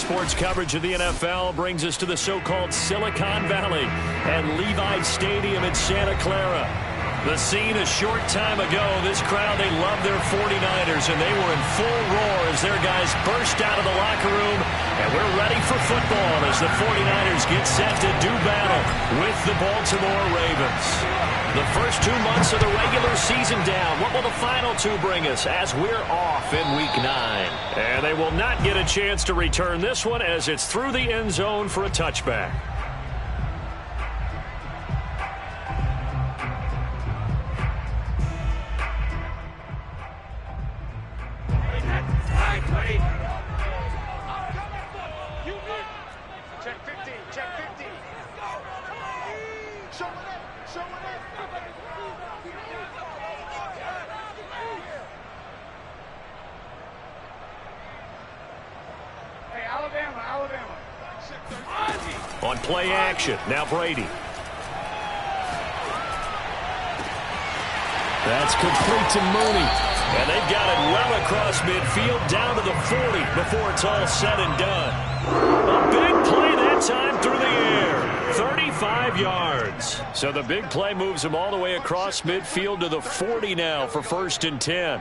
Sports coverage of the NFL brings us to the so-called Silicon Valley and Levi Stadium in Santa Clara. The scene a short time ago, this crowd, they love their 49ers, and they were in full roar as their guys burst out of the locker room. And we're ready for football as the 49ers get set to do battle with the Baltimore Ravens. The first 2 months of the regular season down. What will the final 2 bring us as we're off in Week 9? And they will not get a chance to return this one as it's through the end zone for a touchback. On play action, now Brady. That's complete to Mooney. And they've got it well across midfield down to the 40 before it's all said and done. A big play that time through the air. 35 yards. So the big play moves him all the way across midfield to the 40 now for 1st and 10.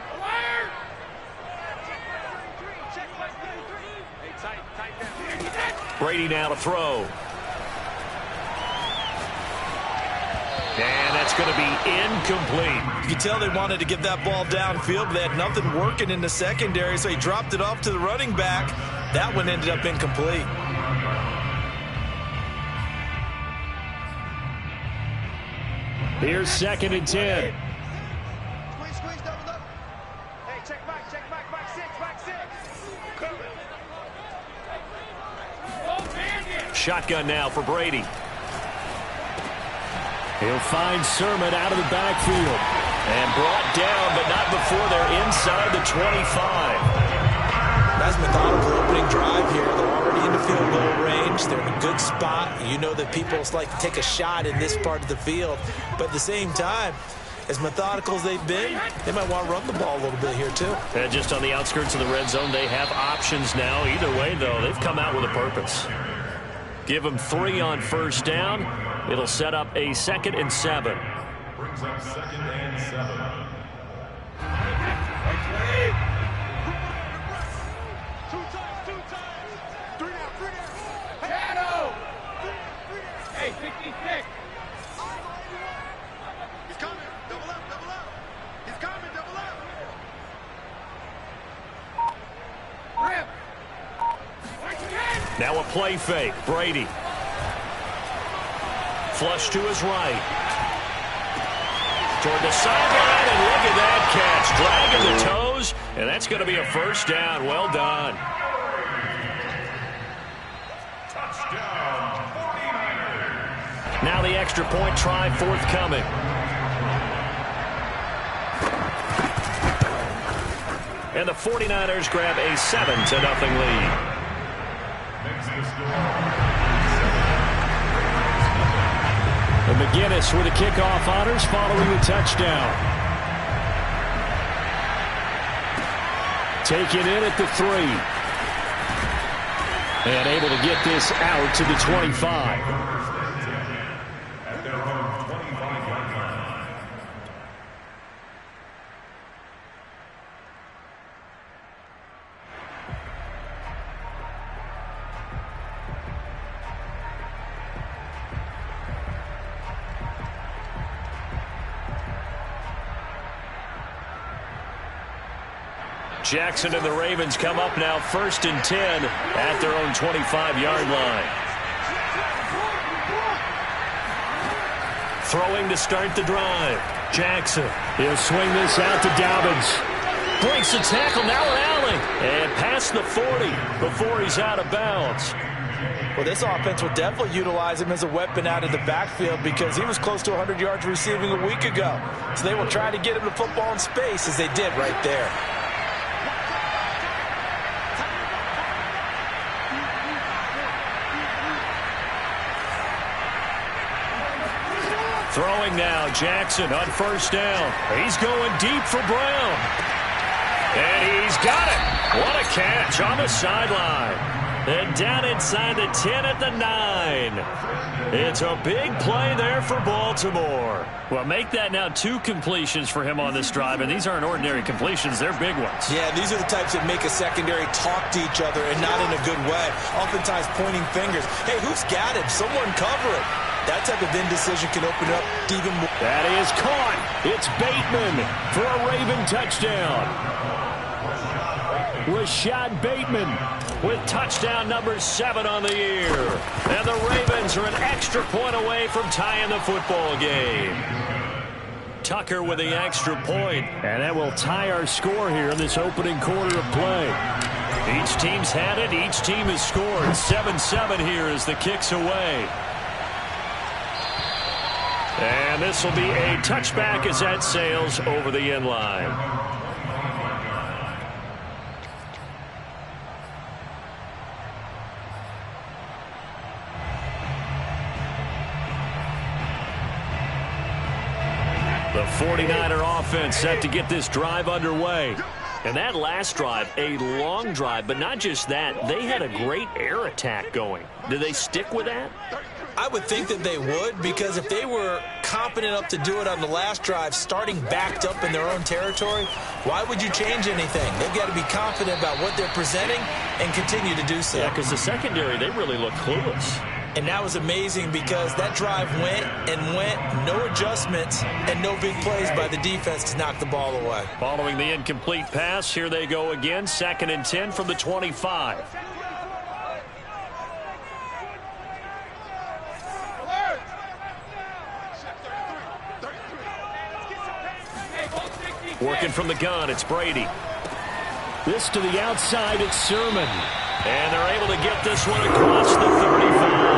Brady now to throw. And that's going to be incomplete. You can tell they wanted to get that ball downfield, but they had nothing working in the secondary, so he dropped it off to the running back. That one ended up incomplete. Here's 2nd and 10. Squeeze, double up. Hey, check back 6. Shotgun now for Brady. He'll find Sermon out of the backfield. And brought down, but not before they're inside the 25. Nice methodical opening drive here. They're already in the field goal range. They're in a good spot. You know that people like to take a shot in this part of the field. But at the same time, as methodical as they've been, they might want to run the ball a little bit here too. And just on the outskirts of the red zone, they have options now. Either way, though, they've come out with a purpose. Give them 3 on 1st down. It'll set up a 2nd and 7. Brings up 2nd and 7. Two times. 3 down. Shadow. Hey, 66. He's coming. Double up. He's coming. Double up. Rip. Now a play fake. Brady. Flush to his right. Toward the sideline, and look at that catch. Dragging the toes, and that's going to be a 1st down. Well done. Touchdown, 49ers. Now the extra point try forthcoming. And the 49ers grab a 7-0 lead. Makes the score. And McGinnis with the kickoff honors following the touchdown. Taken in at the 3. And able to get this out to the 25. At their own 25-yard line. Jackson and the Ravens come up now 1st and 10 at their own 25-yard line. Throwing to start the drive. Jackson. He'll swing this out to Dobbins. Breaks the tackle. Now an alley. And past the 40 before he's out of bounds. Well, this offense will definitely utilize him as a weapon out of the backfield because he was close to 100 yards receiving a week ago. So they will try to get him the football in space as they did right there. Throwing now, Jackson on 1st down. He's going deep for Brown. And he's got it. What a catch on the sideline. And down inside the 10 at the 9. It's a big play there for Baltimore. Well, make that now 2 completions for him on this drive, and these aren't ordinary completions. They're big ones. Yeah, these are the types that make a secondary talk to each other and not in a good way. Oftentimes pointing fingers. Hey, who's got him? Someone cover it. That type of indecision can open up even more. That is caught. It's Bateman for a Raven touchdown. Rashad Bateman with touchdown number 7 on the year. And the Ravens are an extra point away from tying the football game. Tucker with the extra point. And that will tie our score here in this opening quarter of play. Each team's had it. Each team has scored. 7-7 here as the kick's away. And this will be a touchback as that sails over the end line. The 49er offense set to get this drive underway. And that last drive, a long drive, but not just that. They had a great air attack going. Did they stick with that? I would think that they would, because if they were competent enough to do it on the last drive, starting backed up in their own territory, why would you change anything? They've got to be confident about what they're presenting and continue to do so. Yeah, because the secondary, they really look clueless. And that was amazing because that drive went and went, no adjustments, and no big plays by the defense to knock the ball away. Following the incomplete pass, here they go again, 2nd and 10 from the 25. Working from the gun, it's Brady. This to the outside, it's Sermon. And they're able to get this one across the 35.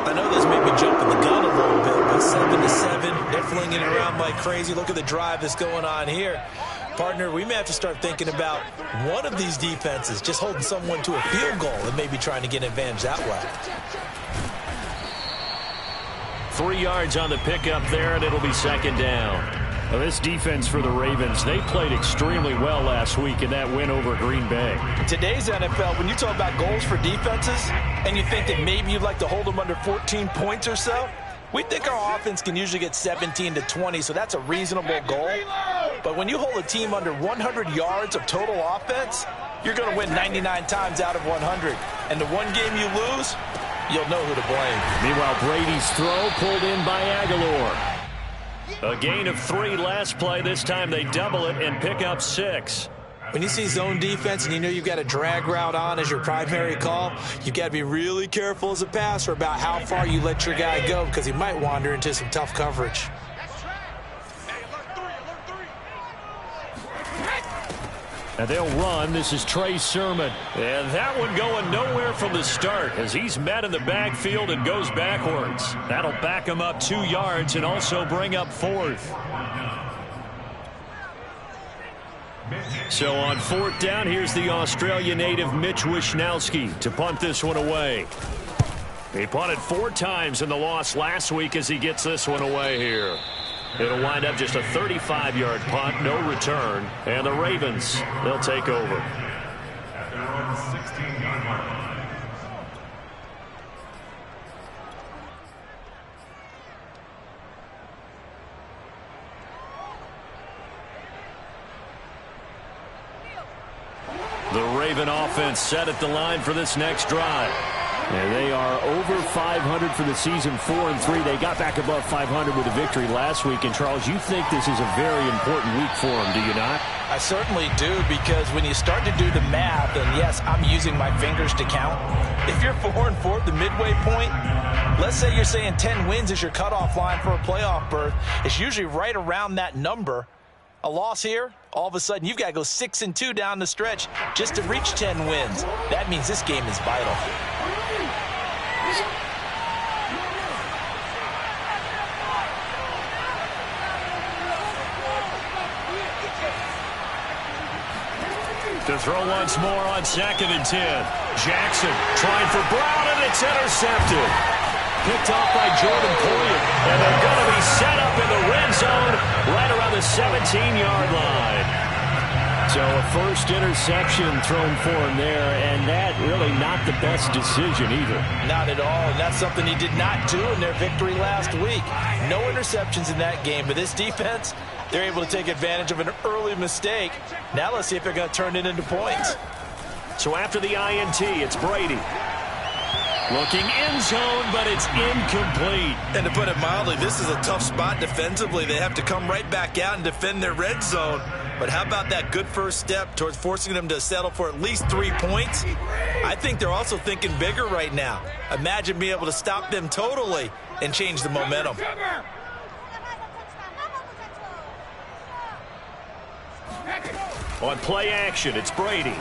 I know this may be jumping the gun a little bit, but 7-7, they're flinging it around like crazy. Look at the drive that's going on here. Partner, we may have to start thinking about one of these defenses just holding someone to a field goal and maybe trying to get an advantage that way. 3 yards on the pickup there, and it'll be 2nd down. Well, this defense for the Ravens, they played extremely well last week in that win over Green Bay. Today's NFL, when you talk about goals for defenses, and you think that maybe you'd like to hold them under 14 points or so, we think our offense can usually get 17 to 20, so that's a reasonable goal. But when you hold a team under 100 yards of total offense, you're going to win 99 times out of 100. And the one game you lose, you'll know who to blame. Meanwhile, Brady's throw pulled in by Aguilar. A gain of 3 last play. This time they double it and pick up 6. When you see zone defense and you know you've got a drag route on as your primary call, you've got to be really careful as a passer about how far you let your guy go, because he might wander into some tough coverage. And they'll run. This is Trey Sermon. And that one going nowhere from the start as he's met in the backfield and goes backwards. That'll back him up 2 yards and also bring up 4th. So on 4th down, here's the Australia native Mitch Wishnowsky to punt this one away. He punted 4 times in the loss last week as he gets this one away here. It'll wind up just a 35-yard punt, no return. And the Ravens, they'll take over. At their own 16-yard line. The Raven offense set at the line for this next drive. And they are over 500 for the season, 4-3. They got back above 500 with a victory last week. And, Charles, you think this is a very important week for them, do you not? I certainly do, because when you start to do the math, and yes, I'm using my fingers to count. If you're 4-4 at the midway point, let's say you're saying 10 wins is your cutoff line for a playoff berth. It's usually right around that number. A loss here, all of a sudden you've got to go 6-2 down the stretch just to reach 10 wins. That means this game is vital. To throw once more on 2nd and 10. Jackson trying for Brown, and it's intercepted. Picked off by Jordan Poyer. And they're going to be set up in the red zone right around the 17-yard line. So a first interception thrown for him there, and that really not the best decision either. Not at all, and that's something he did not do in their victory last week. No interceptions in that game, but this defense, they're able to take advantage of an early mistake. Now let's see if they're going to turn it into points. So after the INT, it's Brady. Looking end zone, but it's incomplete. And to put it mildly, this is a tough spot defensively. They have to come right back out and defend their red zone. But how about that good first step towards forcing them to settle for at least 3 points? I think they're also thinking bigger right now. Imagine being able to stop them totally and change the momentum. On play action, it's Brady.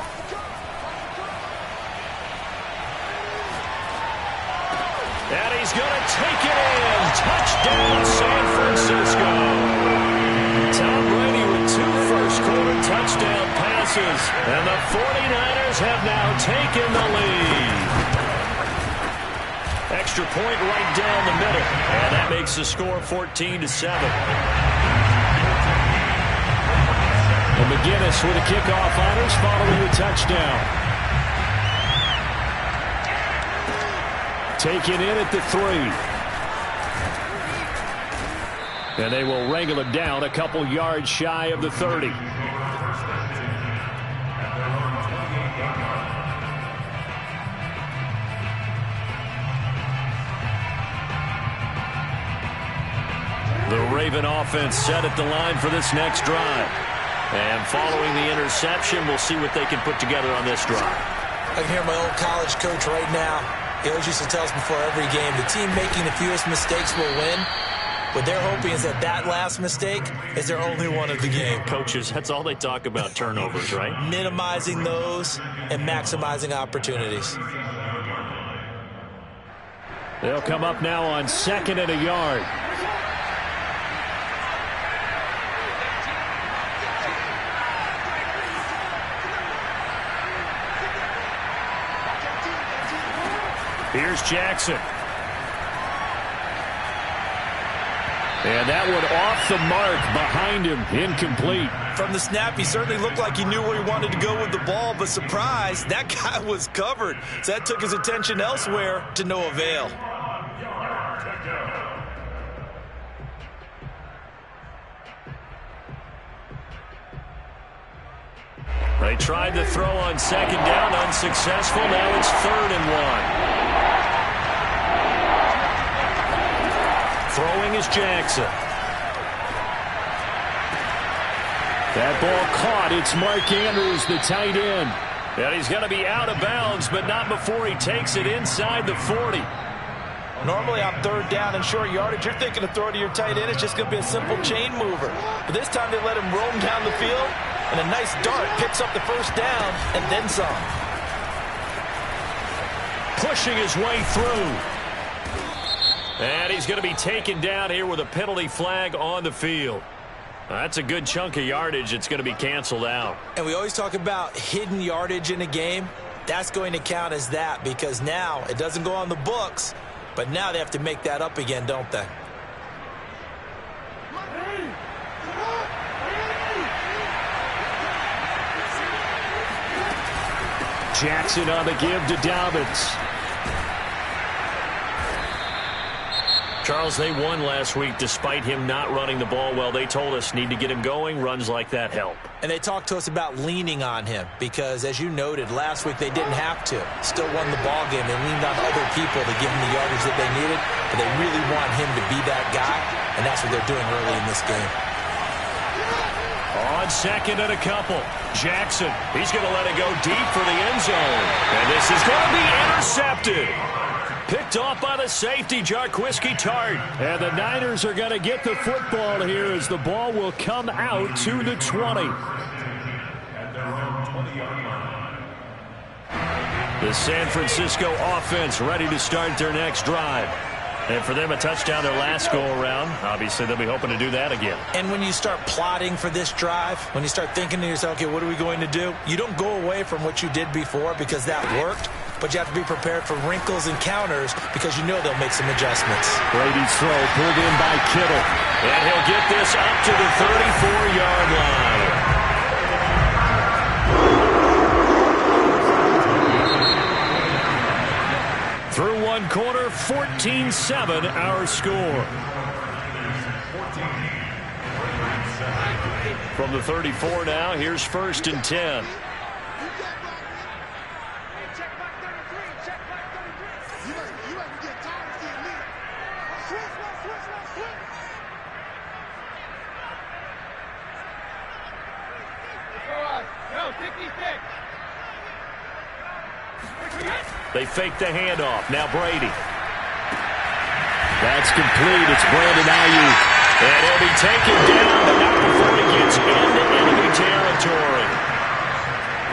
And he's going to take it in. Touchdown, San Francisco. Tom Brady with 2 first-quarter touchdown passes. And the 49ers have now taken the lead. Extra point right down the middle. And that makes the score 14-7. And McGinnis with a kickoff honors following the touchdown. Taken in at the 3. And they will wrangle it down a couple yards shy of the 30. The Raven offense set at the line for this next drive. And following the interception, we'll see what they can put together on this drive. I can hear my old college coach right now. He always used to tell us before every game, the team making the fewest mistakes will win. What they're hoping is that that last mistake is their only one of the game. Coaches, that's all they talk about, turnovers, right? Minimizing those and maximizing opportunities. They'll come up now on 2nd and a yard. Here's Jackson. And that one off the mark behind him, incomplete. From the snap, he certainly looked like he knew where he wanted to go with the ball, but surprise, that guy was covered. So that took his attention elsewhere to no avail. They tried to throw on 2nd down, unsuccessful. Now it's 3rd and 1. Throwing is Jackson. That ball caught. It's Mark Andrews, the tight end. And he's going to be out of bounds, but not before he takes it inside the 40. Normally on 3rd down and short yardage, you're thinking of throw to your tight end. It's just going to be a simple chain mover. But this time they let him roam down the field, and a nice dart picks up the first down and then some. Pushing his way through. And he's going to be taken down here with a penalty flag on the field. That's a good chunk of yardage. It's going to be canceled out. And we always talk about hidden yardage in a game. That's going to count as that because now it doesn't go on the books, but now they have to make that up again, don't they? Jackson on the give to Dobbins. Charles, they won last week despite him not running the ball well. They told us need to get him going. Runs like that help. And they talked to us about leaning on him because, as you noted, last week they didn't have to. Still won the ball game. They leaned on other people to give him the yardage that they needed, but they really want him to be that guy, and that's what they're doing early in this game. On 2nd and a couple. Jackson, he's going to let it go deep for the end zone. And this is going to be intercepted. Picked off by the safety, Jarquiski Tart. And the Niners are going to get the football here as the ball will come out to the 20. The San Francisco offense ready to start their next drive. And for them, a touchdown their last go-around. Obviously, they'll be hoping to do that again. And when you start plotting for this drive, when you start thinking to yourself, okay, what are we going to do? You don't go away from what you did before because that worked, but you have to be prepared for wrinkles and counters because you know they'll make some adjustments. Brady's throw pulled in by Kittle. And he'll get this up to the 34-yard line. Through one quarter, 14-7 our score. From the 34 now, here's 1st and 10. They fake the handoff. Now Brady. That's complete. It's Brandon Ayuk. And he'll be taken down, but not before he gets into enemy territory.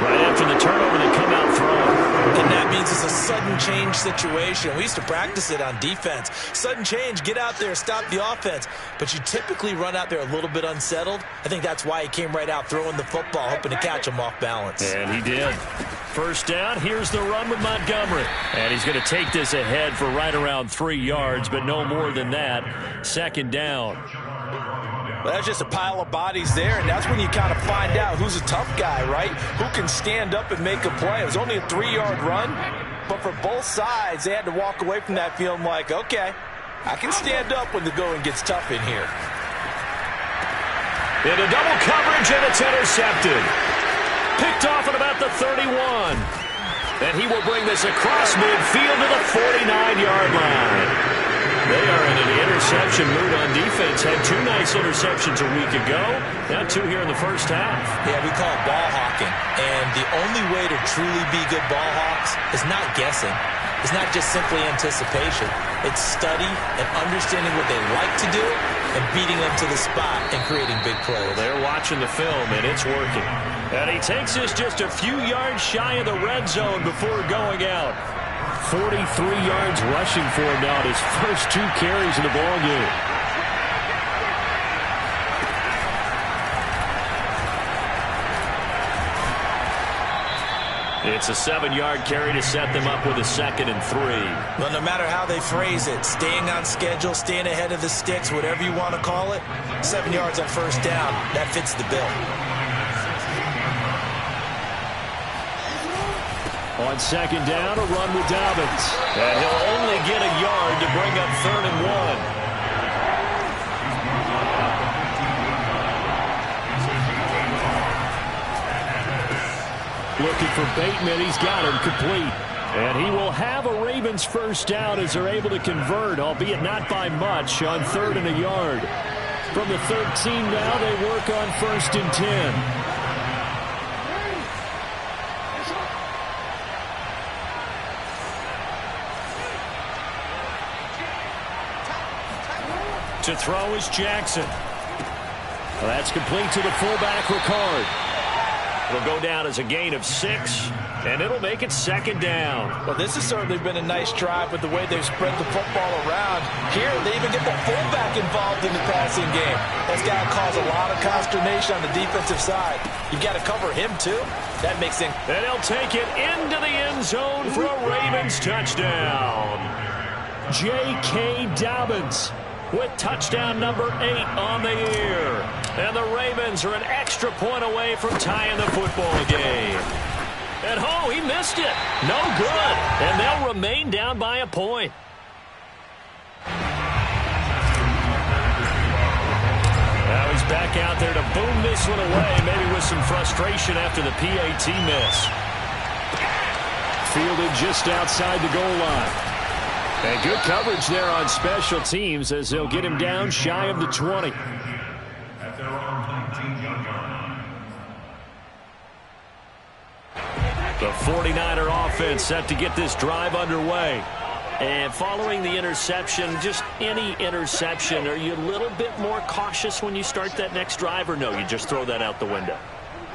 Right after the turnover, they come out throwing. And that means it's a sudden change situation. We used to practice it on defense. Sudden change, get out there, stop the offense. But you typically run out there a little bit unsettled. I think that's why he came right out throwing the football, hoping to catch him off balance. And he did. First down, here's the run with Montgomery. And he's going to take this ahead for right around 3 yards, but no more than that. 2nd down. Well, that's just a pile of bodies there, and that's when you kind of find out who's a tough guy, right? Who can stand up and make a play. It was only a 3-yard run, but for both sides, they had to walk away from that feeling like, okay, I can stand up when the going gets tough in here. Into double coverage, and it's intercepted. Picked off at about the 31. And he will bring this across midfield to the 49-yard line. They are in an interception mood on defense. Had 2 nice interceptions a week ago. Now 2 here in the first half. Yeah, we call it ball hawking. And the only way to truly be good ball hawks is not guessing. It's not just simply anticipation. It's study and understanding what they like to do and beating them to the spot and creating big plays. Well, they're watching the film, and it's working. And he takes this just a few yards shy of the red zone before going out. 43 yards rushing for him now at his first 2 carries in the ballgame. It's a 7-yard carry to set them up with a 2nd and 3. Well, no matter how they phrase it, staying on schedule, staying ahead of the sticks, whatever you want to call it, 7 yards on first down, that fits the bill. On 2nd down, a run with Dobbins. And he'll only get a yard to bring up 3rd and 1. Looking for Bateman. He's got him complete. And he will have a Ravens first down as they're able to convert, albeit not by much, on 3rd and a yard. From the 13 now, they work on 1st and 10. To throw is Jackson. Well, that's complete to the fullback, Ricard. It'll go down as a gain of 6, and it'll make it 2nd down. Well, this has certainly been a nice drive with the way they've spread the football around. Here, they even get the fullback involved in the passing game. That's got to cause a lot of consternation on the defensive side. You've got to cover him, too. That makes it. And he'll take it into the end zone for a Ravens touchdown. J.K. Dobbins with touchdown number 8 on the year. And the Ravens are an extra point away from tying the football game. And oh, he missed it. No good. And they'll remain down by a point. Now he's back out there to boom this one away, maybe with some frustration after the PAT miss. Fielded just outside the goal line. And good coverage there on special teams as they'll get him down shy of the 20. At their own 19-yard line. The 49er offense set to get this drive underway. And following the interception, just any interception, are you a little bit more cautious when you start that next drive, or no, you just throw that out the window?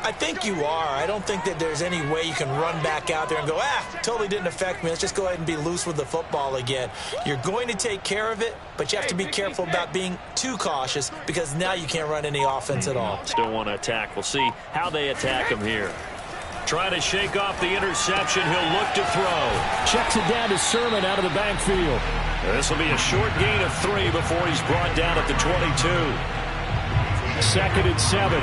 I think you are. I don't think that there's any way you can run back out there and go, totally didn't affect me. Let's just go ahead and be loose with the football again. You're going to take care of it, but you have to be careful about being too cautious because now you can't run any offense at all. Still want to attack. We'll see how they attack him here. Trying to shake off the interception. He'll look to throw. Checks it down to Sermon out of the backfield. This will be a short gain of 3 before he's brought down at the 22. 2nd and 7.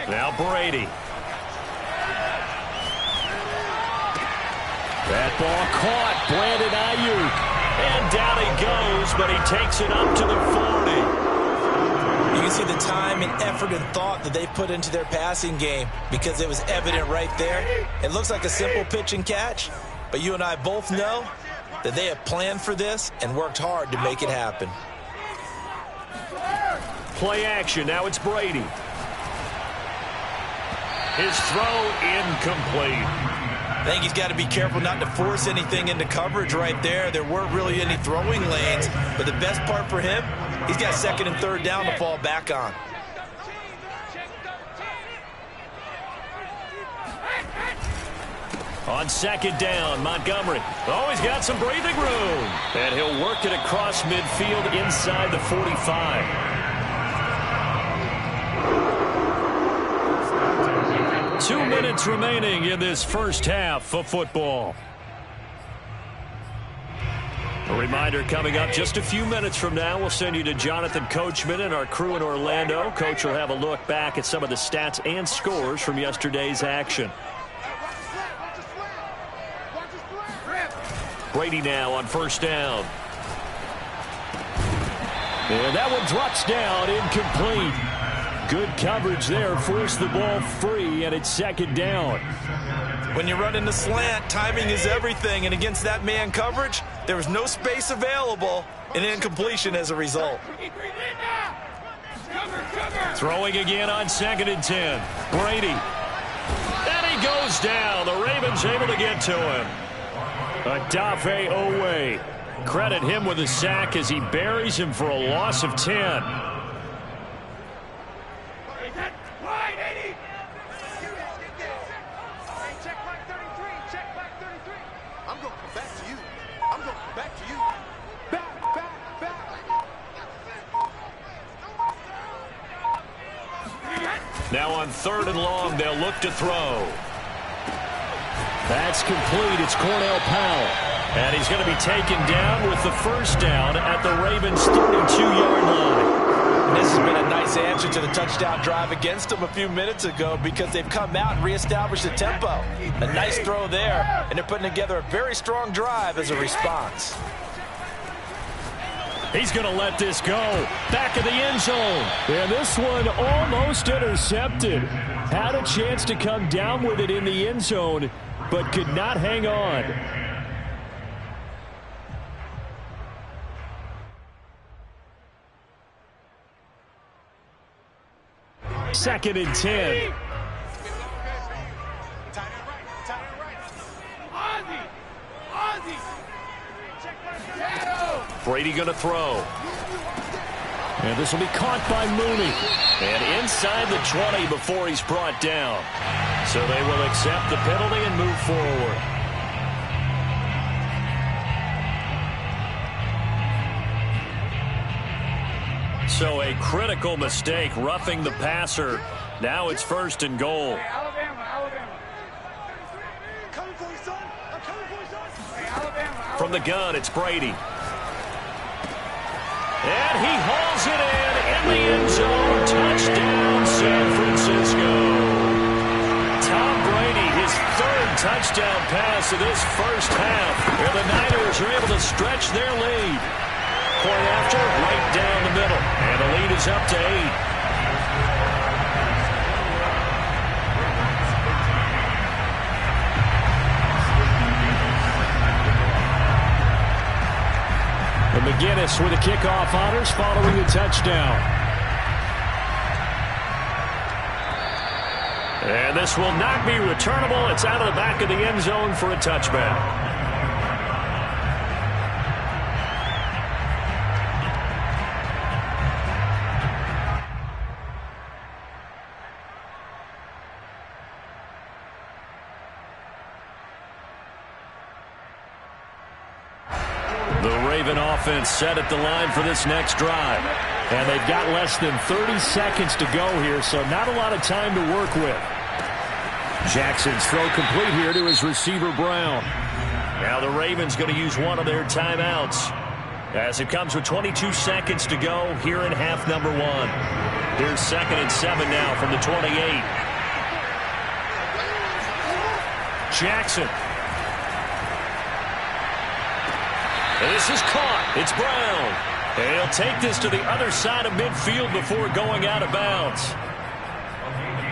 Now Brady. That ball caught. Brandon Ayuk. And down he goes, but he takes it up to the 40. You can see the time and effort and thought that they put into their passing game because it was evident right there. It looks like a simple pitch and catch, but you and I both know that they have planned for this and worked hard to make it happen. Play action. Now it's Brady. His throw incomplete. I think he's got to be careful not to force anything into coverage right there. There weren't really any throwing lanes, but the best part for him, he's got second and third down to fall back on. On second down, Montgomery. Oh, he's got some breathing room. And he'll work it across midfield inside the 45. 2 minutes remaining in this first half of football. A reminder coming up just a few minutes from now. We'll send you to Jonathan Coachman and our crew in Orlando. Coach will have a look back at some of the stats and scores from yesterday's action. Brady now on first down. And that one drops down, incomplete. Good coverage there, forced the ball free, and it's second down. When you run in the slant, timing is everything, and against that man coverage, there was no space available, and incompletion as a result. Throwing again on second and 10. Brady. And he goes down. The Ravens able to get to him. Odafe Owe. Credit him with a sack as he buries him for a loss of 10. Now on third and long, they'll look to throw. That's complete. It's Cornell Powell. And he's going to be taken down with the first down at the Ravens' 32-yard line. And this has been a nice answer to the touchdown drive against them a few minutes ago because they've come out and reestablished the tempo. A nice throw there, and they're putting together a very strong drive as a response. He's going to let this go. Back of the end zone. And this one almost intercepted. Had a chance to come down with it in the end zone, but could not hang on. Second and 10. Brady going to throw. And this will be caught by Mooney. And inside the 20 before he's brought down. So they will accept the penalty and move forward. So a critical mistake, roughing the passer. Now it's first and goal. From the gun, it's Brady. And he hauls it in the end zone. Touchdown, San Francisco. Tom Brady, his third touchdown pass of this first half. And the Niners are able to stretch their lead. Point after, right down the middle. And the lead is up to 8. And McGinnis with the kickoff honors following the touchdown. And this will not be returnable. It's out of the back of the end zone for a touchback. Offense set at the line for this next drive. And they've got less than 30 seconds to go here, so not a lot of time to work with. Jackson's throw complete here to his receiver, Brown. Now the Ravens going to use one of their timeouts as it comes with 22 seconds to go here in half number 1. Here's 2nd and 7 now from the 28. Jackson. And this is caught. It's Brown. And he'll take this to the other side of midfield before going out of bounds.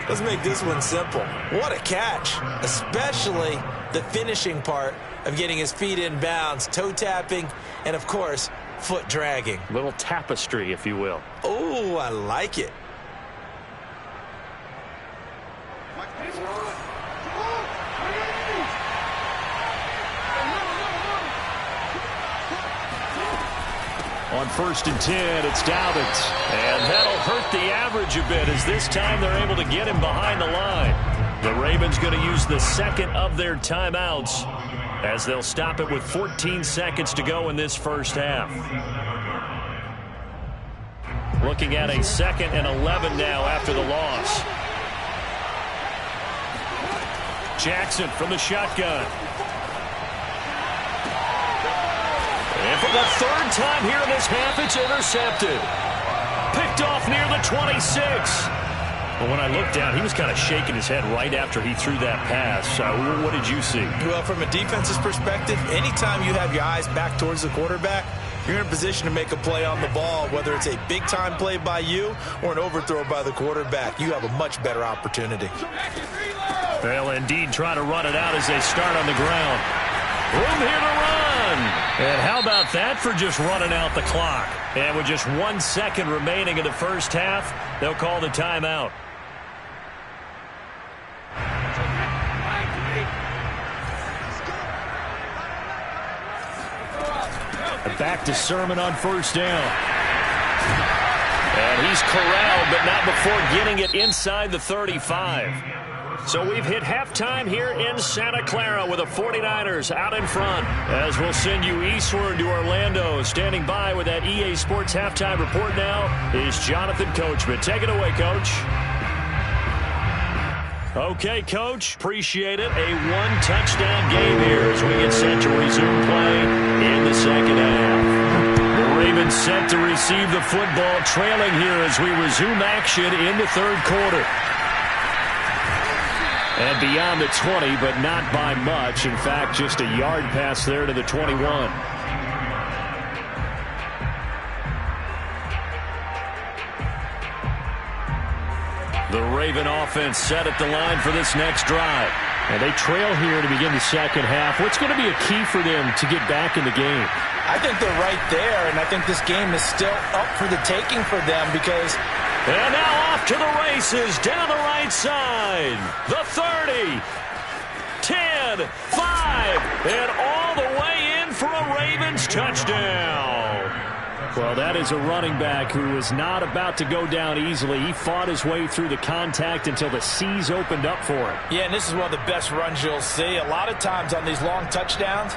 Let's make this one simple. What a catch, especially the finishing part of getting his feet in bounds, toe tapping, and of course, foot dragging. Little tapestry, if you will. Oh, I like it. On 1st and 10, it's Dobbins. And that'll hurt the average a bit as this time they're able to get him behind the line. The Ravens going to use the 2nd of their timeouts as they'll stop it with 14 seconds to go in this first half. Looking at a 2nd and 11 now after the loss. Jackson from the shotgun. And for the 3rd time here in this half, it's intercepted. Picked off near the 26. But when I looked down, he was kind of shaking his head right after he threw that pass. What did you see? Well, from a defense's perspective, anytime you have your eyes back towards the quarterback, you're in a position to make a play on the ball, whether it's a big-time play by you or an overthrow by the quarterback. You have a much better opportunity. They'll indeed try to run it out as they start on the ground. Room here to run. And how about that for just running out the clock? And with just 1 second remaining in the first half, they'll call the timeout. Back to Sermon on 1st down. And he's corralled, but not before getting it inside the 35. So we've hit halftime here in Santa Clara with the 49ers out in front. As we'll send you eastward to Orlando. Standing by with that EA Sports halftime report now is Jonathan Coachman. Take it away, Coach. Okay, Coach. Appreciate it. A 1-touchdown game here as we get set to resume play in the second half. The Ravens set to receive the football, trailing here as we resume action in the 3rd quarter. And beyond the 20, but not by much. In fact, just a yard pass there to the 21. The Raven offense set at the line for this next drive. And they trail here to begin the second half. What's going to be a key for them to get back in the game? I think they're right there, and I think this game is still up for the taking for them because... And now off to the races down the right side. The 30, 10, 5, and all the way in for a Ravens touchdown. Well, that is a running back who is not about to go down easily. He fought his way through the contact until the seas opened up for him. Yeah, and this is one of the best runs you'll see. A lot of times on these long touchdowns,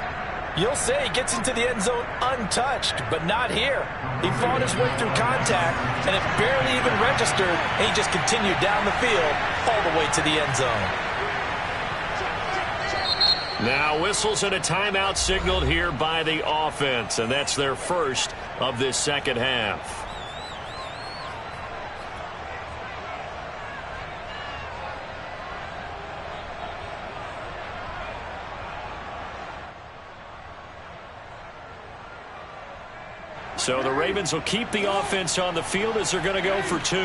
you'll say he gets into the end zone untouched, but not here. He fought his way through contact, and it barely even registered, and he just continued down the field all the way to the end zone. Now whistles and a timeout signaled here by the offense, and that's their first of this second half. So the Ravens will keep the offense on the field as they're going to go for 2.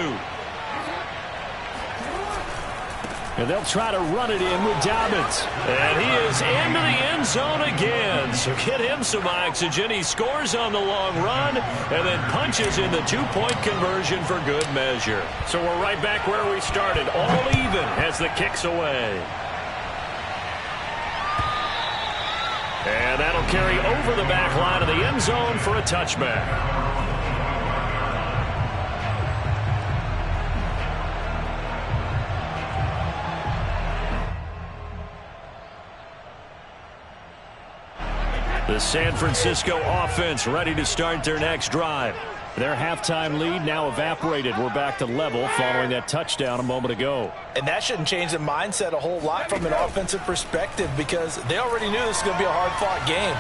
And they'll try to run it in with Dobbins. And he is into the end zone again. So get him some oxygen. He scores on the long run and then punches in the 2-point conversion for good measure. So we're right back where we started. All even as the kick's away. And that'll carry over the back line of the end zone for a touchback. The San Francisco offense ready to start their next drive. Their halftime lead now evaporated. We're back to level following that touchdown a moment ago. And that shouldn't change the mindset a whole lot from an offensive perspective because they already knew this was going to be a hard-fought game.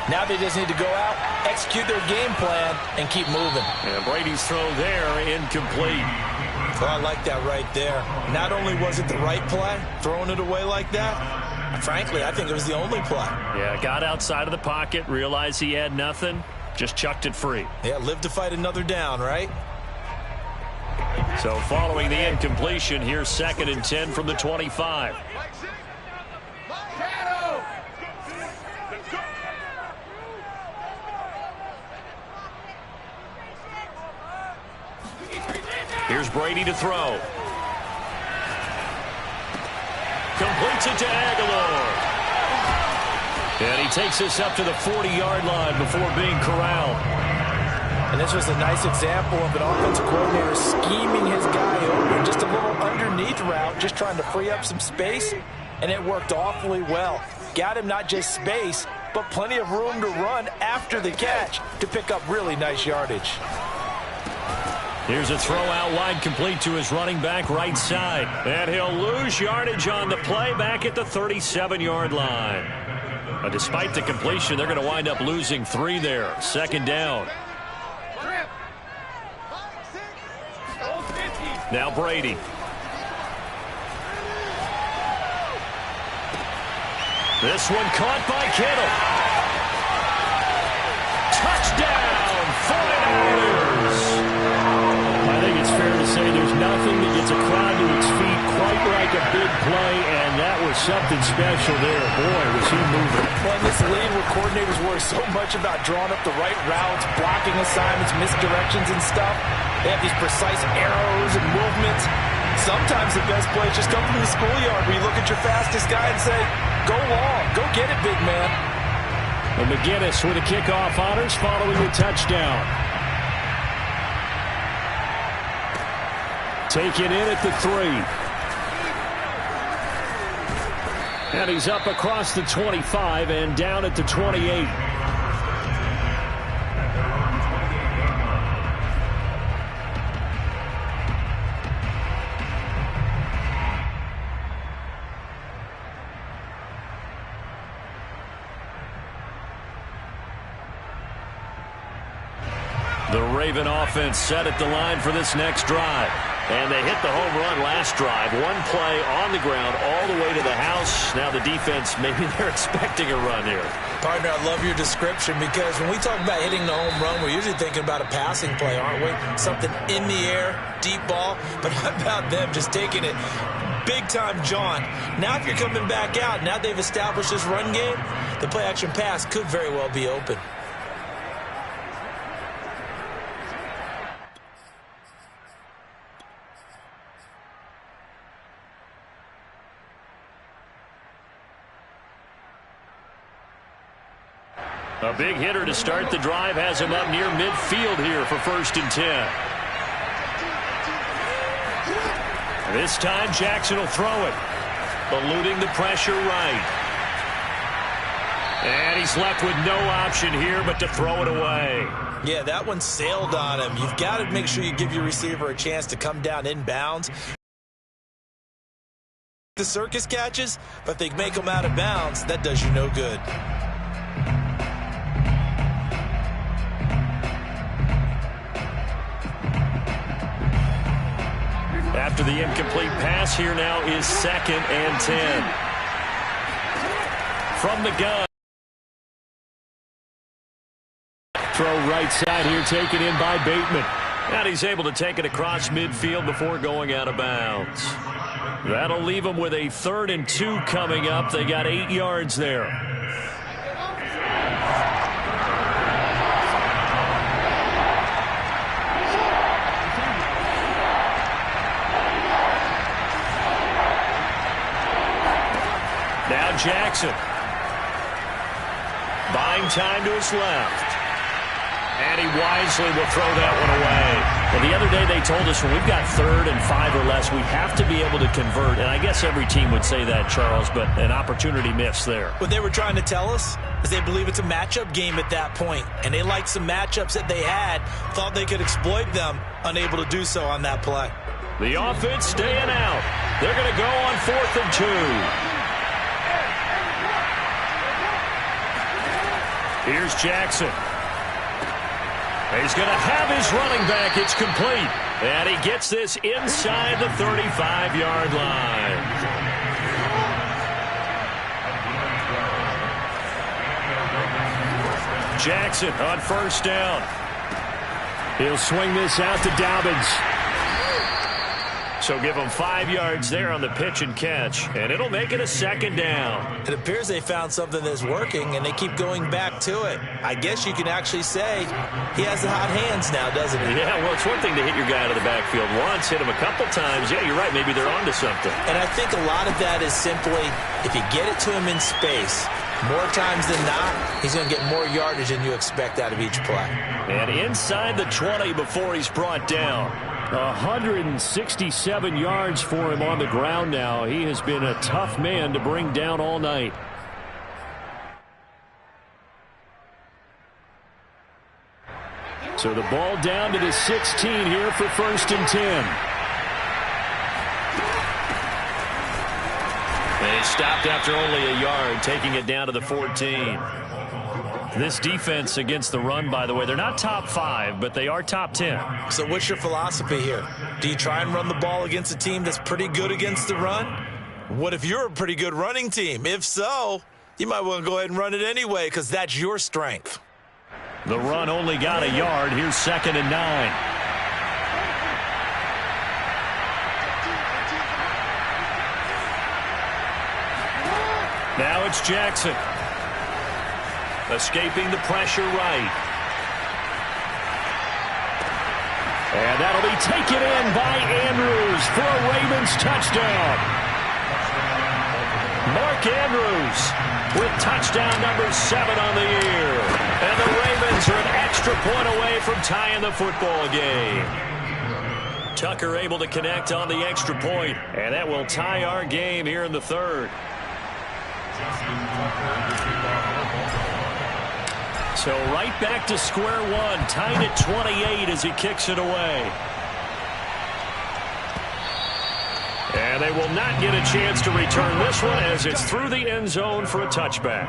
Now they just need to go out, execute their game plan, and keep moving. And Brady's throw there incomplete. Well, I like that right there. Not only was it the right play, throwing it away like that, frankly, I think it was the only play. Yeah, got outside of the pocket, realized he had nothing, just chucked it free. Yeah, live to fight another down, right? So following the incompletion, here's 2nd and 10 from the 25. Here's Brady to throw. Completes it to Aguilar. And he takes this up to the 40-yard line before being corralled. And this was a nice example of an offensive coordinator scheming his guy open. Just a little underneath route, just trying to free up some space, and it worked awfully well. Got him not just space, but plenty of room to run after the catch to pick up really nice yardage. Here's a throw out wide, complete to his running back right side. And he'll lose yardage on the play back at the 37-yard line. Despite the completion, they're going to wind up losing 3 there. 2nd down. Now Brady. This one caught by Kittle. Touchdown, 49ers. I think it's fair to say there's nothing that gets a crowd to its feet quite like a big play, and that was something special there. Boy, was he moving. Well, in this league where coordinators worry so much about drawing up the right routes, blocking assignments, misdirections and stuff, they have these precise arrows and movements. Sometimes the best plays just come from the schoolyard where you look at your fastest guy and say, go long, go get it, big man. And McGinnis with a kickoff honors following the touchdown. Taken in at the 3. And he's up across the 25 and down at the 28. The Raven offense set at the line for this next drive. And they hit the home run last drive. One play on the ground all the way to the house. Now the defense, maybe they're expecting a run here. Partner, I love your description because when we talk about hitting the home run, we're usually thinking about a passing play, aren't we? Something in the air, deep ball. But how about them just taking it big-time John? Now if you're coming back out, now they've established this run game, the play-action pass could very well be open. A big hitter to start the drive has him up near midfield here for 1st and 10. This time Jackson will throw it. Eluding the pressure right. And he's left with no option here but to throw it away. Yeah, that one sailed on him. You've got to make sure you give your receiver a chance to come down inbounds. The circus catches, but they make them out of bounds. That does you no good. After the incomplete pass, here now is 2nd and 10. From the gun. Throw right side here, taken in by Bateman. And he's able to take it across midfield before going out of bounds. That'll leave them with a 3rd and 2 coming up. They got 8 yards there. Now Jackson. Buying time to his left. And he wisely will throw that one away. Well, the other day they told us when we've got 3rd and 5 or less, we have to be able to convert. And I guess every team would say that, Charles, but an opportunity missed there. What they were trying to tell us is they believe it's a matchup game at that point. And they liked some matchups that they had, thought they could exploit them, unable to do so on that play. The offense staying out. They're going to go on 4th and 2. Here's Jackson. He's going to have his running back. It's complete. And he gets this inside the 35-yard line. Jackson on first down. He'll swing this out to Dobbins. So give him 5 yards there on the pitch and catch, and it'll make it a second down. It appears they found something that's working, and they keep going back to it. I guess you can actually say he has the hot hands now, doesn't he? Yeah, well, it's one thing to hit your guy out of the backfield once, hit him a couple times. Yeah, you're right. Maybe they're onto something. And I think a lot of that is simply if you get it to him in space, more times than not, he's going to get more yardage than you expect out of each play. And inside the 20 before he's brought down. 167 yards for him on the ground now. He has been a tough man to bring down all night. So the ball down to the 16 here for 1st and 10. And he stopped after only a yard, taking it down to the 14. This defense against the run, by the way, they're not top 5, but they are top 10. So what's your philosophy here? Do you try and run the ball against a team that's pretty good against the run? What if you're a pretty good running team? If so, you might want to go ahead and run it anyway because that's your strength. The run only got a yard. Here's 2nd and 9. Now it's Jackson. Escaping the pressure right. And that'll be taken in by Andrews for a Ravens touchdown. Mark Andrews with touchdown number 7 on the year. And the Ravens are an extra point away from tying the football game. Tucker able to connect on the extra point, and that will tie our game here in the 3rd. So right back to square one, tied at 28 as he kicks it away. And they will not get a chance to return this one as it's through the end zone for a touchback.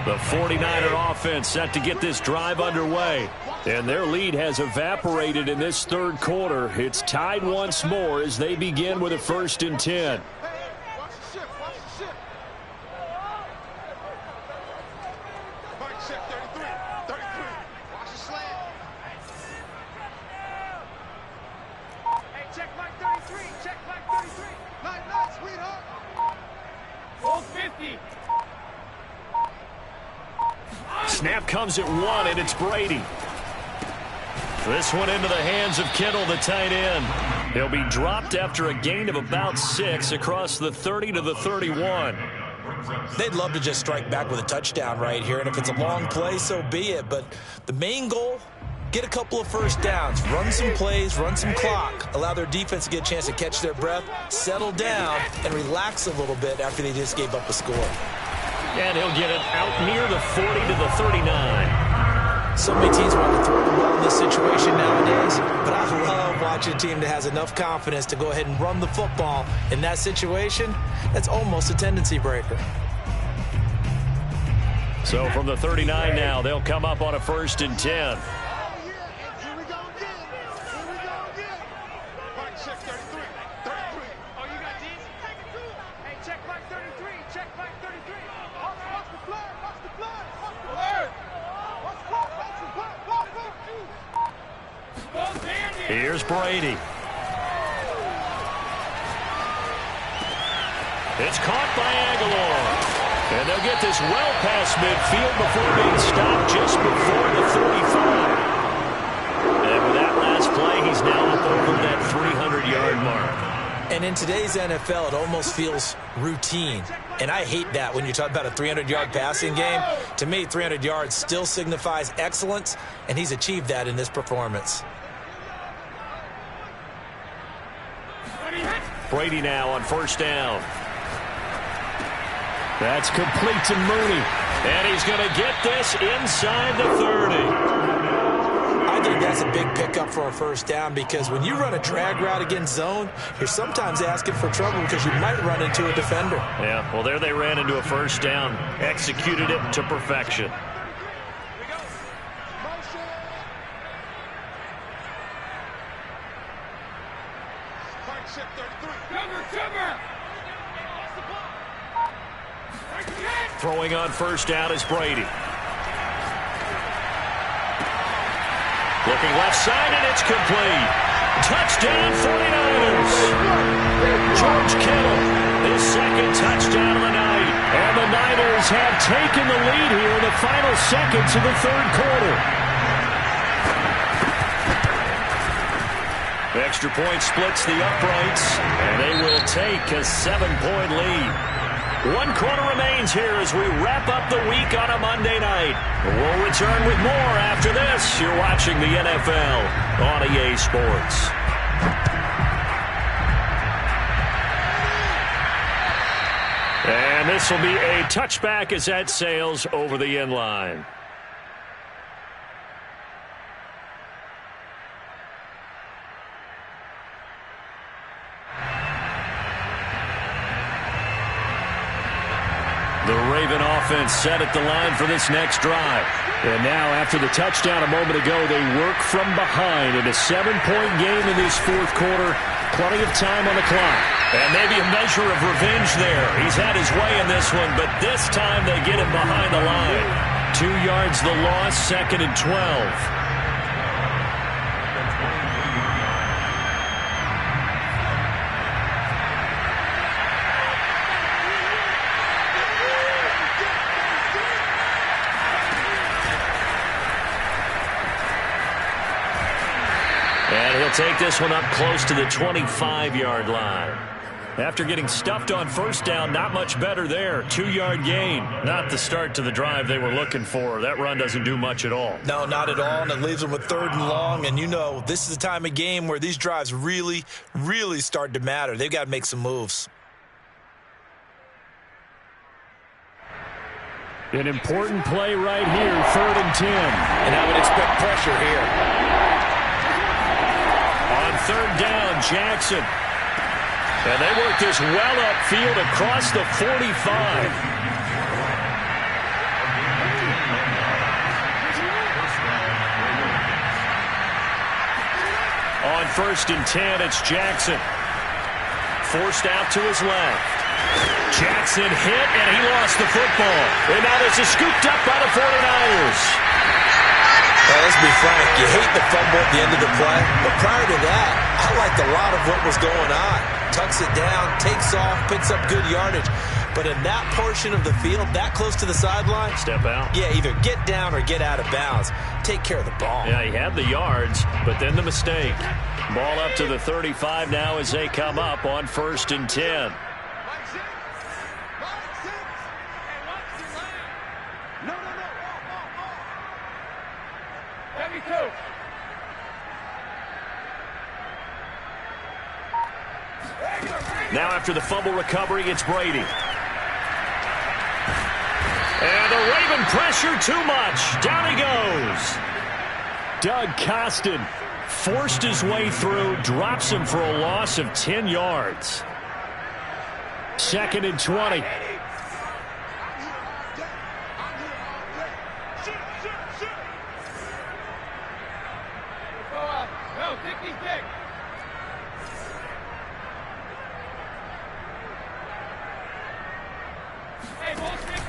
The 49er offense set to get this drive underway. And their lead has evaporated in this 3rd quarter. It's tied once more as they begin with a 1st and 10. Snap comes at 1, and it's Brady. This one into the hands of Kittle, the tight end. He'll be dropped after a gain of about 6 across the 30 to the 31. They'd love to just strike back with a touchdown right here, and if it's a long play, so be it. But the main goal, get a couple of first downs, run some plays, run some clock, allow their defense to get a chance to catch their breath, settle down, and relax a little bit after they just gave up a score. And he'll get it out near the 40 to the 39. So many teams want to throw the ball in this situation nowadays, but I love watching a team that has enough confidence to go ahead and run the football. In that situation, that's almost a tendency breaker. So from the 39 now, they'll come up on a 1st and 10. Here's Brady. It's caught by Aguilar. And they'll get this well past midfield before being stopped just before the 35. And with that last play, he's now up over that 300-yard mark. And in today's NFL, it almost feels routine. And I hate that when you talk about a 300-yard passing game. To me, 300 yards still signifies excellence, and he's achieved that in this performance. Brady now on 1st down. That's complete to Mooney. And he's going to get this inside the 30. I think that's a big pickup for a first down because when you run a drag route against zone, you're sometimes asking for trouble because you might run into a defender. Yeah, well, there they ran into a first down. Executed it to perfection. Throwing on first down is Brady. Looking left side, and it's complete. Touchdown, 49ers. George Kittle, his second touchdown of the night. And the Niners have taken the lead here in the final seconds of the third quarter. The extra point splits the uprights, and they will take a 7-point lead. 1 quarter remains here as we wrap up the week on a Monday night. We'll return with more after this. You're watching the NFL on EA Sports. And this will be a touchback as that sails over the end line. The Raven offense set at the line for this next drive. And now, after the touchdown a moment ago, they work from behind in a 7-point game in this fourth quarter. Plenty of time on the clock. And maybe a measure of revenge there. He's had his way in this one, but this time they get him behind the line. 2 yards the loss, 2nd and 12. And he'll take this one up close to the 25-yard line. After getting stuffed on first down, not much better there. 2-yard gain. Not the start to the drive they were looking for. That run doesn't do much at all. No, not at all, and it leaves them with 3rd and long. And you know, this is the time of game where these drives really, really start to matter. They've got to make some moves. An important play right here, 3rd and 10. And I would expect pressure here. On 3rd down, Jackson. And they work this well upfield across the 45. On 1st and 10, it's Jackson. Forced out to his left. Jackson hit, and he lost the football. And now this is scooped up by the 49ers. Well, let's be frank, you hate the fumble at the end of the play, but prior to that, I liked a lot of what was going on. Tucks it down, takes off, picks up good yardage. But in that portion of the field, that close to the sideline, step out. Yeah, either get down or get out of bounds. Take care of the ball. Yeah, he had the yards, but then the mistake. Ball up to the 35 now as they come up on 1st and 10. Now after the fumble recovery, it's Brady. And the Raven pressure too much. Down he goes. Doug Costin forced his way through, drops him for a loss of 10 yards. 2nd and 20.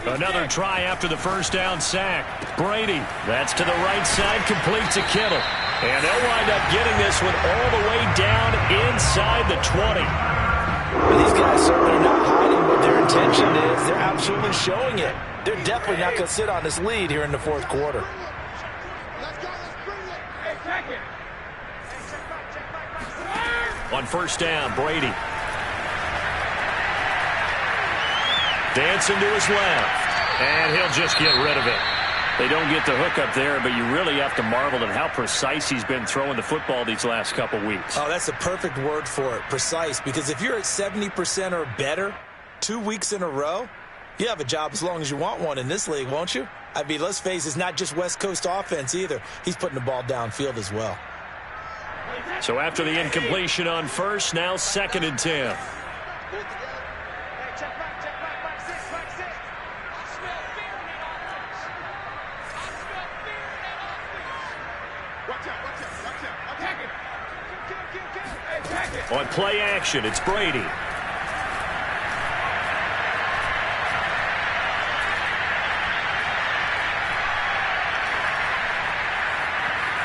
Another try after the first down sack. Brady, that's to the right side, complete to Kittle. And they'll wind up getting this one all the way down inside the 20. Well, these guys certainly are not hiding what their intention is. They're absolutely showing it. They're definitely not going to sit on this lead here in the fourth quarter. On first down, Brady. Dancing to his left. And he'll just get rid of it. They don't get the hook up there, but you really have to marvel at how precise he's been throwing the football these last couple weeks. Oh, that's the perfect word for it, precise. Because if you're at 70% or better 2 weeks in a row, you have a job as long as you want one in this league, won't you? I mean, let's face it, it's not just West Coast offense either. He's putting the ball downfield as well. So after the incompletion on first, now 2nd and 10. On play action, it's Brady.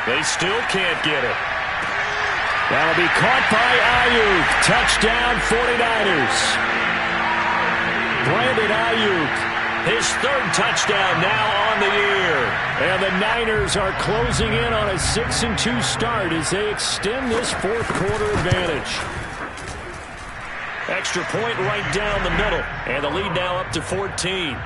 They still can't get it. That'll be caught by Ayuk. Touchdown, 49ers. Brandon Ayuk, his 3rd touchdown now on the year. And the Niners are closing in on a 6-2 start as they extend this 4th quarter advantage. Extra point right down the middle. And the lead now up to 14.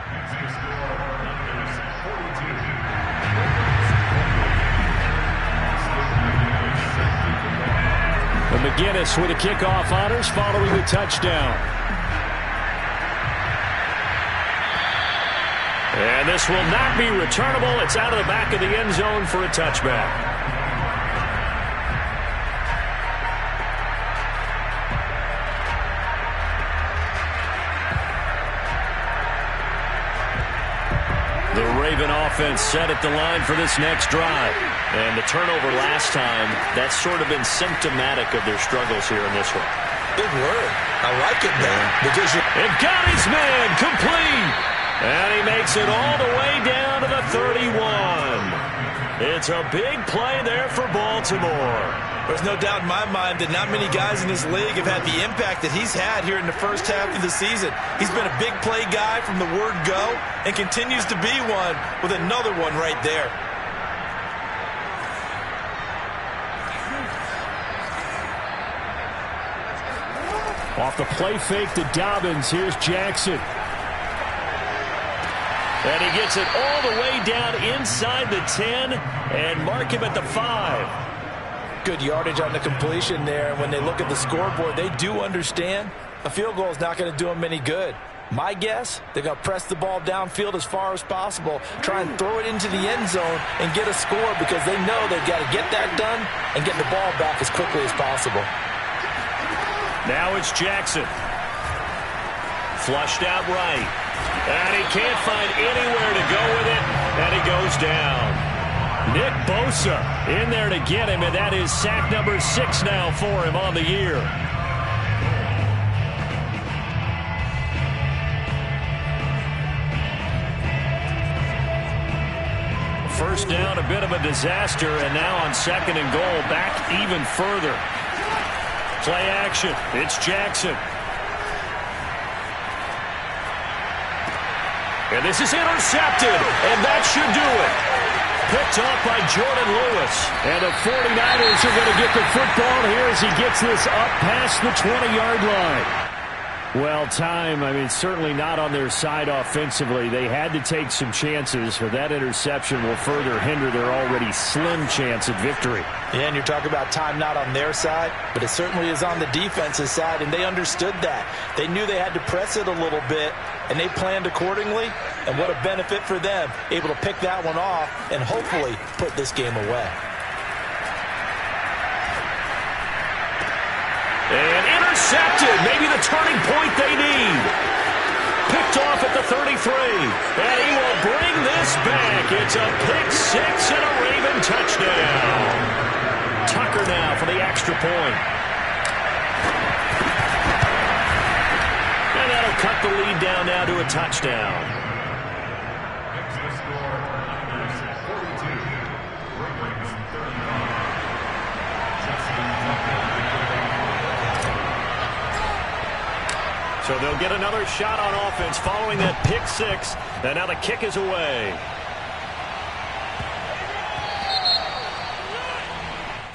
McGinnis with the kickoff honors following the touchdown. And this will not be returnable. It's out of the back of the end zone for a touchback. The Raven offense set at the line for this next drive. And the turnover last time, that's sort of been symptomatic of their struggles here in this one. Big word. I like it, man. Because it got his man complete. And he makes it all the way down to the 31. It's a big play there for Baltimore. There's no doubt in my mind that not many guys in this league have had the impact that he's had here in the first half of the season. He's been a big play guy from the word go and continues to be one with another one right there. Off the play fake to Dobbins. Here's Jackson. And he gets it all the way down inside the 10 and mark him at the 5. Good yardage on the completion there. And when they look at the scoreboard, they do understand a field goal is not going to do them any good. My guess, they're going to press the ball downfield as far as possible, try and throw it into the end zone and get a score because they know they've got to get that done and get the ball back as quickly as possible. Now it's Jackson. Flushed out right. And he can't find anywhere to go with it. And he goes down. Nick Bosa in there to get him. And that is sack number 6 now for him on the year. First down, a bit of a disaster. And now on 2nd and goal, back even further. Play action. It's Jackson. And this is intercepted. And that should do it. Picked off by Jordan Lewis. And the 49ers are going to get the football here as he gets this up past the 20-yard line. Well, certainly not on their side offensively. They had to take some chances, but that interception will further hinder their already slim chance at victory. Yeah, and you're talking about time not on their side, but it certainly is on the defense's side, and they understood that. They knew they had to press it a little bit, and they planned accordingly, and what a benefit for them, able to pick that one off and hopefully put this game away. And intercepted, maybe the turning point they need. Picked off at the 33, and he will bring this back. It's a pick 6 and a Raven touchdown. Tucker now for the extra point. And that'll cut the lead down now to a touchdown. So they'll get another shot on offense following that pick 6. And now the kick is away.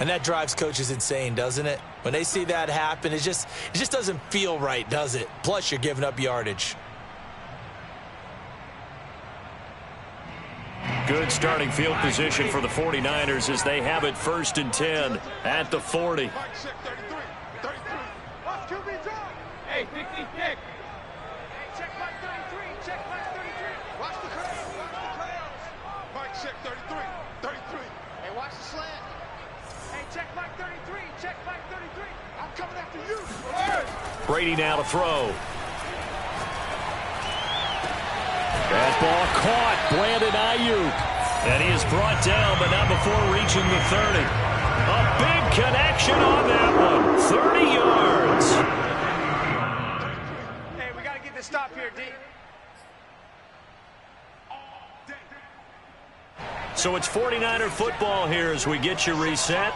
And that drives coaches insane, doesn't it? When they see that happen, it just doesn't feel right, does it? Plus, you're giving up yardage. Good starting field position for the 49ers as they have it 1st and 10 at the 40. Hey, pick these pick. Hey, check back 33. Check back 33. Watch the crowd. Watch the crowd. Check 33. 33. Hey, watch the slant. Hey, check Mike 33. Check Mike 33. I'm coming after you. Brady now to throw. That ball caught. Brandon Ayuk. And he is brought down, but not before reaching the 30. A big connection on that one. 30 yards. Hey, we got to get this stop here, D. So it's 49er football here as we get you reset.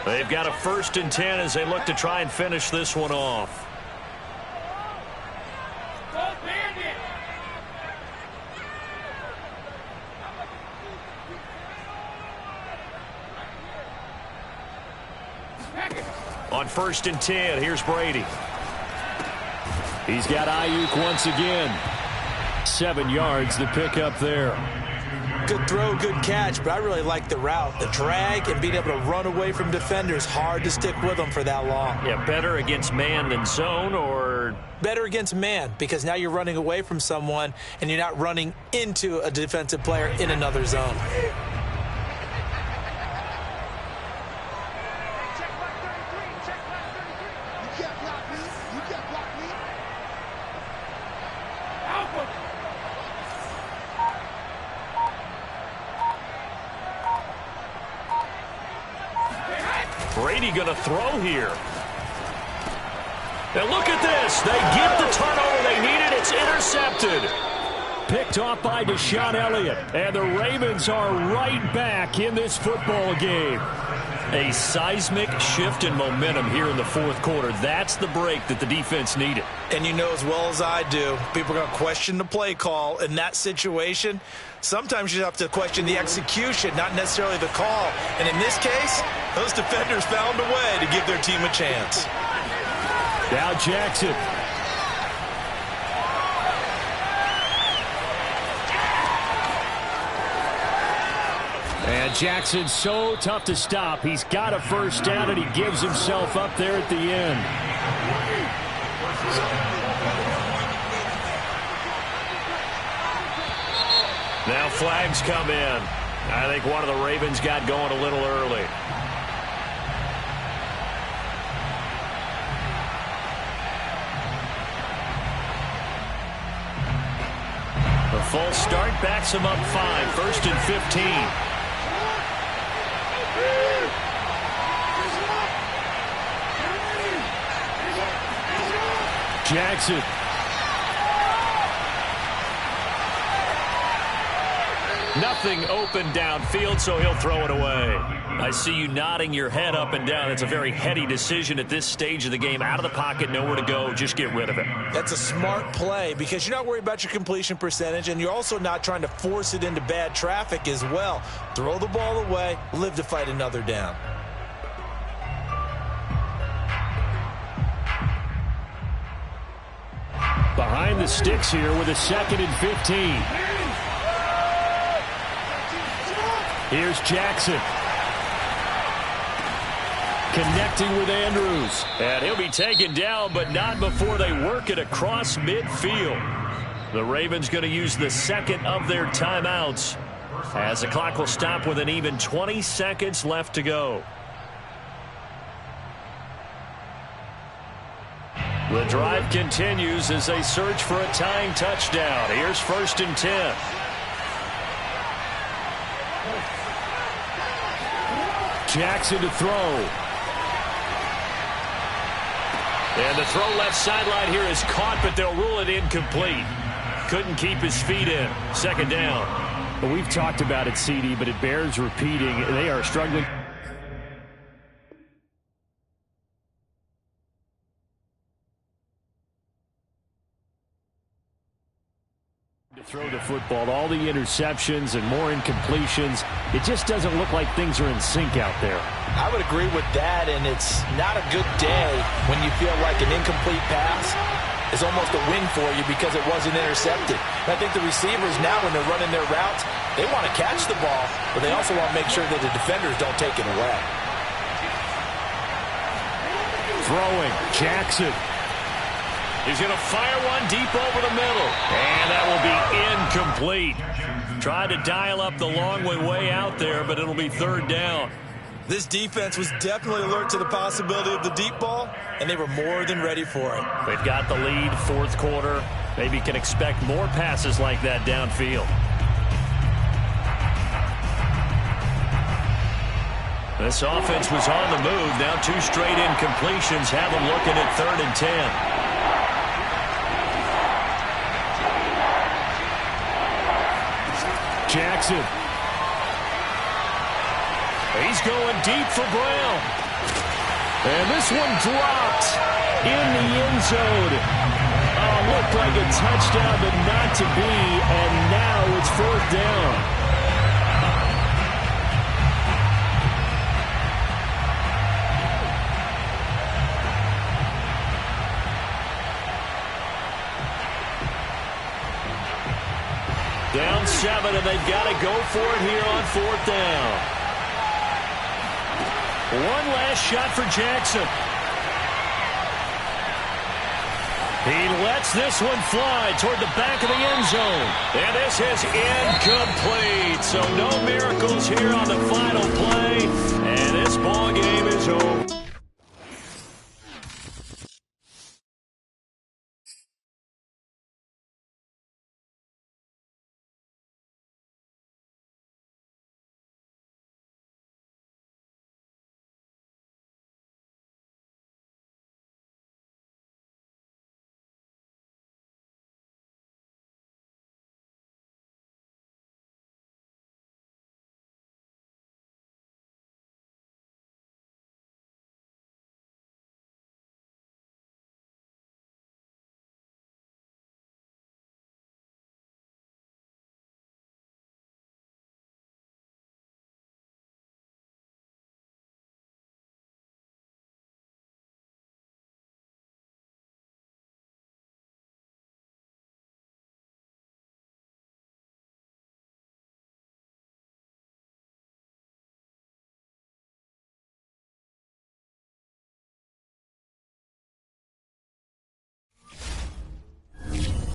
They've got a 1st and 10 as they look to try and finish this one off. On 1st and 10, here's Brady. He's got Ayuk once again. 7 yards the pick up there. Good throw, good catch, but I really like the route. The drag and being able to run away from defenders, hard to stick with them for that long. Yeah, better against man than zone, or? Better against man, because now you're running away from someone and you're not running into a defensive player in another zone. Brady going to throw here. And look at this. They get the turnover they needed. It's intercepted. Picked off by Deshaun Elliott. And the Ravens are right back in this football game. A seismic shift in momentum here in the 4th quarter. That's the break that the defense needed. And you know as well as I do, people are going to question the play call in that situation. Sometimes you have to question the execution, not necessarily the call. And in this case, those defenders found a way to give their team a chance. Now Jackson. And Jackson's so tough to stop. He's got a 1st down, and he gives himself up there at the end. Now flags come in. I think one of the Ravens got going a little early. The full start backs him up 5. 1st and 15. Jackson. Nothing open downfield, so he'll throw it away. I see you nodding your head up and down. It's a very heady decision at this stage of the game. Out of the pocket, nowhere to go. Just get rid of it. That's a smart play because you're not worried about your completion percentage, and you're also not trying to force it into bad traffic as well. Throw the ball away, live to fight another down. Behind the sticks here with a 2nd and 15. Here's Jackson. Connecting with Andrews. And he'll be taken down, but not before they work it across midfield. The Ravens going to use the 2nd of their timeouts as the clock will stop with an even 20 seconds left to go. The drive continues as they search for a tying touchdown. Here's 1st and 10. Jackson to throw. And the throw left sideline here is caught, but they'll rule it incomplete. Couldn't keep his feet in. 2nd down. Well, we've talked about it, CD, but it bears repeating. They are struggling. To throw the football, all the interceptions and more incompletions. It just doesn't look like things are in sync out there. I would agree with that, and it's not a good day when you feel like an incomplete pass is almost a win for you because it wasn't intercepted. And I think the receivers now, when they're running their routes, they want to catch the ball, but they also want to make sure that the defenders don't take it away. Throwing, Jackson. He's going to fire one deep over the middle. And that will be incomplete. Tried to dial up the long way out there, but it'll be third down. This defense was definitely alert to the possibility of the deep ball, and they were more than ready for it. They've got the lead, fourth quarter. Maybe can expect more passes like that downfield. This offense was on the move. Now 2 straight incompletions have them looking at 3rd and 10. Jackson. He's going deep for Brown. And this one dropped in the end zone. Oh, looked like a touchdown, but not to be. And now it's 4th down. Down 7, and they've got to go for it here on 4th down. One last shot for Jackson. He lets this one fly toward the back of the end zone. And this is incomplete. So no miracles here on the final play. And this ball game is over.